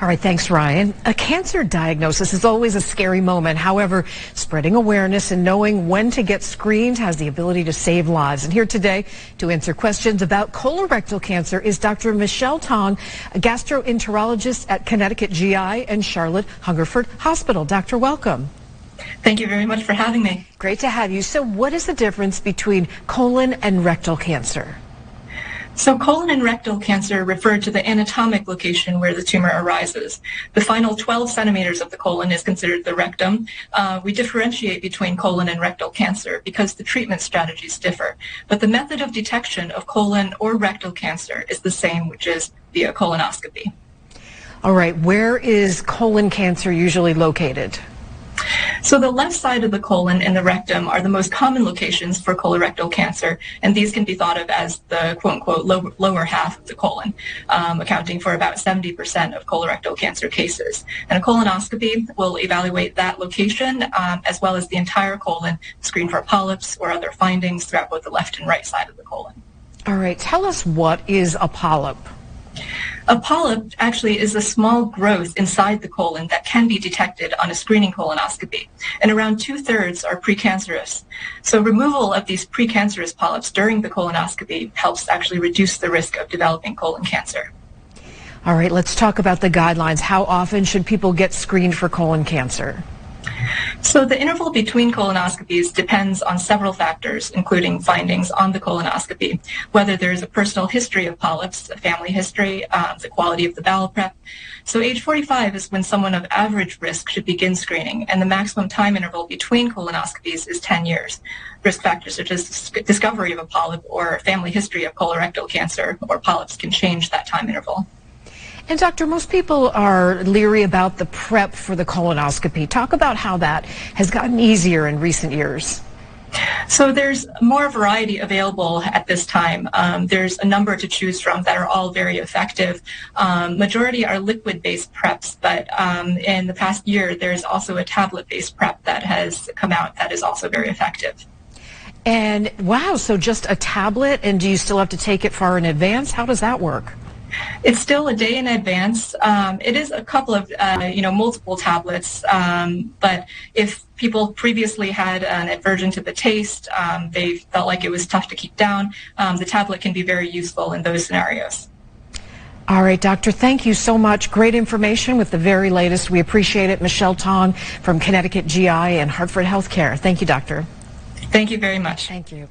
All right, thanks, Ryan. A cancer diagnosis is always a scary moment. However, spreading awareness and knowing when to get screened has the ability to save lives. And here today to answer questions about colorectal cancer is Dr. Michelle Tong, a gastroenterologist at Connecticut GI and Charlotte Hungerford Hospital. Doctor, welcome. Thank you very much for having me. Great to have you. So what is the difference between colon and rectal cancer? So colon and rectal cancer refer to the anatomic location where the tumor arises. The final 12 centimeters of the colon is considered the rectum. We differentiate between colon and rectal cancer because the treatment strategies differ. But the method of detection of colon or rectal cancer is the same, which is via colonoscopy. All right, where is colon cancer usually located? So the left side of the colon and the rectum are the most common locations for colorectal cancer, and these can be thought of as the quote-unquote lower half of the colon, accounting for about 70% of colorectal cancer cases. And a colonoscopy will evaluate that location as well as the entire colon, screen for polyps or other findings throughout both the left and right side of the colon. All right, tell us, what is a polyp? A polyp actually is a small growth inside the colon that can be detected on a screening colonoscopy, and around 2/3 are precancerous. So removal of these precancerous polyps during the colonoscopy helps actually reduce the risk of developing colon cancer. All right, let's talk about the guidelines. How often should people get screened for colon cancer? So the interval between colonoscopies depends on several factors, including findings on the colonoscopy, whether there is a personal history of polyps, a family history, the quality of the bowel prep. So age 45 is when someone of average risk should begin screening, and the maximum time interval between colonoscopies is 10 years. Risk factors such as discovery of a polyp or family history of colorectal cancer or polyps can change that time interval. And doctor, most people are leery about the prep for the colonoscopy. Talk about how that has gotten easier in recent years. So there's more variety available at this time. There's a number to choose from that are all very effective. Majority are liquid-based preps, but in the past year, there's also a tablet-based prep that has come out that is also very effective. And wow, so just a tablet, and do you still have to take it far in advance? How does that work? It's still a day in advance. It is a couple of, multiple tablets, but if people previously had an aversion to the taste, they felt like it was tough to keep down, the tablet can be very useful in those scenarios. All right, doctor, thank you so much. Great information with the very latest. We appreciate it. Michelle Tong from Connecticut GI and Hartford Healthcare. Thank you, doctor. Thank you very much. Thank you.